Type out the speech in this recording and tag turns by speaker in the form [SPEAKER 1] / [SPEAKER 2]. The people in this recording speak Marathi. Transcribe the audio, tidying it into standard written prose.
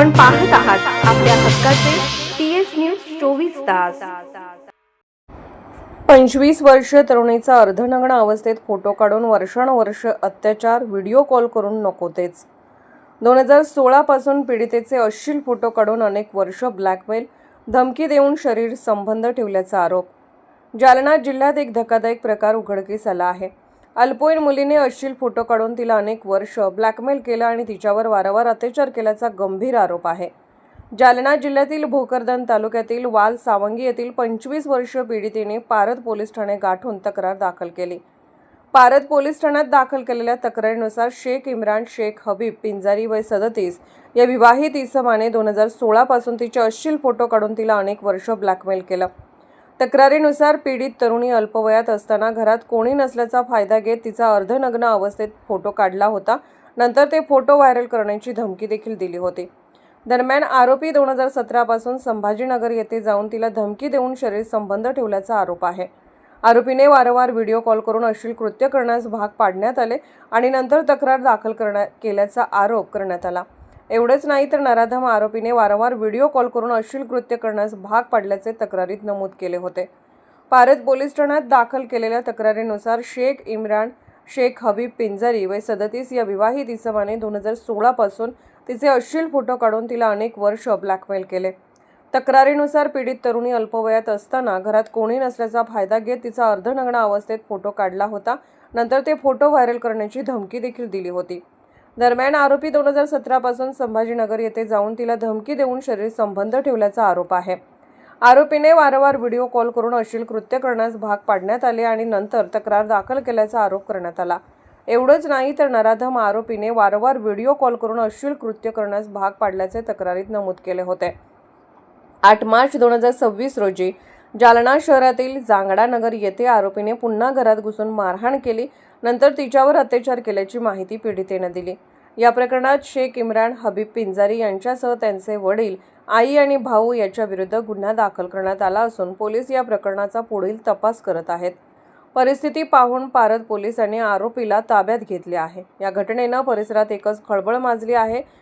[SPEAKER 1] आपण पाहत आहात आपल्या हक्काचे TS न्यूज 24 तास।
[SPEAKER 2] 25 वर्षीय तरुणीचा अर्धनग्न अवस्थेत फोटो काढून वर्षानुवर्ष अत्याचार, व्हिडिओ कॉल करून नको तेच। 2016 पासून पीडितेचे अश्लील फोटो काढून अनेक वर्ष ब्लॅकमेल, धमकी देऊन शरीर संबंध ठेवल्याचा आरोप। जालना जिल्ह्यात एक धक्कादायक प्रकार उघडकीस आला आहे। अल्पवयीन मुलीने अश्लील फोटो काढून तिला अनेक वर्ष ब्लॅकमेल केलं आणि तिच्यावर वारंवार अत्याचार केल्याचा गंभीर आरोप आहे। जालना जिल्ह्यातील भोकरदन तालुक्यातील वाल सावंगी येथील 25 वर्षीय पीडितेने पारद पोलीस ठाणे गाठून तक्रार दाखल केली। पारद पोलीस ठाण्यात दाखल केलेल्या तक्रारीनुसार शेख इम्रान शेख हबीब पिंजारी वय 37 या विवाहित इसमाने 2016 पासून तिचे अश्लील फोटो काढून तिला अनेक वर्ष ब्लॅकमेल केलं। तक्रारीनुसार पीडित तरुणी अल्पवयात असताना घरात कोणी नसल्याचा फायदा घेत तिचा अर्धनग्न अवस्थेत फोटो काढला होता। नंतर ते फोटो व्हायरल करण्याची धमकी देखील दिली होती। दरम्यान आरोपी 2017 पासून संभाजीनगर येथे जाऊन तिला धमकी देऊन शरीर संबंध ठेवल्याचा आरोप आहे। आरोपीने वारंवार व्हिडिओ कॉल करून अश्लील कृत्य करण्यास भाग पाडण्यात आले आणि नंतर तक्रार दाखल केल्याचा आरोप करण्यात आला। एवढेच नाही तर नराधम आरोपीने वारंवार व्हिडिओ कॉल करून अश्लील कृत्य करण्यास भाग पाडल्याचे तक्रारीत नमूद केले होते। पारद पोलीस ठाण्यात दाखल केलेल्या तक्रारीनुसार शेख इम्रान शेख हबीब पिंजारी वय 37 या विवाहित इसमाने 2016 पासून तिचे अश्लील फोटो काढून तिला अनेक वर्ष ब्लॅकमेल केले। तक्रारीनुसार पीडित तरुणी अल्पवयात असताना घरात कोणी नसल्याचा फायदा घेत तिचा अर्धनग्न अवस्थेत फोटो काढला होता। नंतर ते फोटो व्हायरल करण्याची धमकी देखील दिली होती। दरम्यान आरोपी 2017 पासून संभाजीनगर येथे जाऊन तिला धमकी देऊन शरीर संबंध ठेवल्याचा आरोप आहे। आरोपीने वारंवार व्हिडिओ कॉल करून अश्लील कृत्य करण्यास भाग पाडण्यात आले आणि नंतर तक्रार दाखल केल्याचा आरोप करण्यात आला। एवढेच नाही तर नराधम आरोपीने वारंवार व्हिडिओ कॉल करून अश्लील कृत्य करण्यास भाग पाडल्याचे तक्रारीत नमूद केले होते। 8 मार्च 2026 रोजी जालना शहरातील जांगडा नगर येथे आरोपीने पुन्हा घरात घुसून मारहाण केली। नंतर तिच्यावर अत्याचार केल्याची माहिती पीडितेने दिली। या प्रकरणात शेख इम्रान हबीब पिंजारी यांच्यासह त्यांचे वडील, आई आणि भाऊ याच्या विरुद्ध गुन्हा दाखल करण्यात आला असून पोलीस या प्रकरणाचा पुढील तपास करत आहेत। परिस्थिती पाहून पारद पोलिसांनी आरोपीला ताब्यात घेतले आहे। या घटनेनं परिसरात एकच खळबळ माजली आहे।